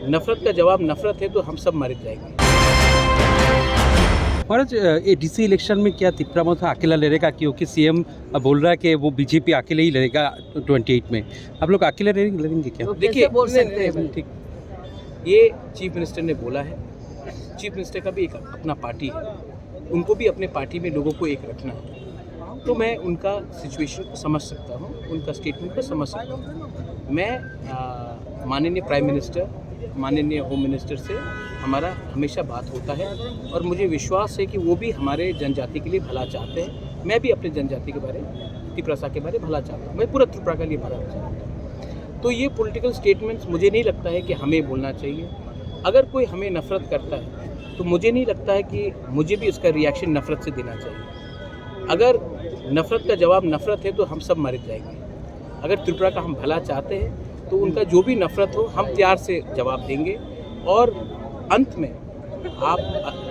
नफ़रत का जवाब नफ़रत है तो हम सब मर जाएंगे। महाराज ये डीसी इलेक्शन में क्या तिपरा मथा अकेला लड़ेगा, क्योंकि सीएम बोल रहा है कि वो बीजेपी अकेले ही लड़ेगा 28 में, आप लोग अकेले लड़ेंगे क्या? तो देखिए, कैसे बोल सकते हैं? ठीक। ये चीफ मिनिस्टर ने बोला है। चीफ मिनिस्टर का भी एक अपना पार्टी है, उनको भी अपने पार्टी में लोगों को एक रखना है। तो मैं उनका सिचुएशन को समझ सकता हूँ, उनका स्टेटमेंट को समझ सकता हूँ। मैं माननीय प्राइम मिनिस्टर, माननीय होम मिनिस्टर से हमारा हमेशा बात होता है और मुझे विश्वास है कि वो भी हमारे जनजाति के लिए भला चाहते हैं। मैं भी अपने जनजाति के बारे, त्रिपुरा के बारे भला चाहता हूँ, मैं पूरा त्रिपुरा के लिए भला चाहता हूँ। तो ये पॉलिटिकल स्टेटमेंट्स मुझे नहीं लगता है कि हमें बोलना चाहिए। अगर कोई हमें नफ़रत करता है तो मुझे नहीं लगता है कि मुझे भी उसका रिएक्शन नफ़रत से देना चाहिए। अगर नफ़रत का जवाब नफ़रत है तो हम सब मर जाएंगे। अगर त्रिपुरा का हम भला चाहते हैं तो उनका जो भी नफ़रत हो हम प्यार से जवाब देंगे। और अंत में आप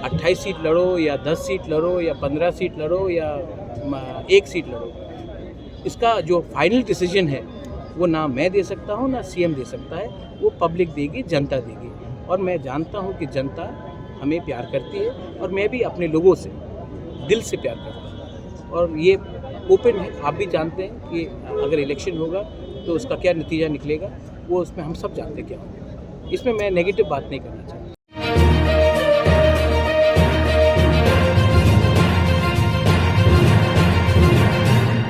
28 सीट लड़ो या 10 सीट लड़ो या 15 सीट लड़ो या 1 सीट लड़ो, इसका जो फाइनल डिसीजन है वो ना मैं दे सकता हूँ ना सीएम दे सकता है, वो पब्लिक देगी, जनता देगी। और मैं जानता हूँ कि जनता हमें प्यार करती है और मैं भी अपने लोगों से दिल से प्यार करता हूँ। और ये ओपन है, आप भी जानते हैं कि अगर इलेक्शन होगा तो उसका क्या नतीजा निकलेगा, वो उसमें हम सब जानते क्या होगा। इसमें मैं नेगेटिव बात नहीं करना चाहता।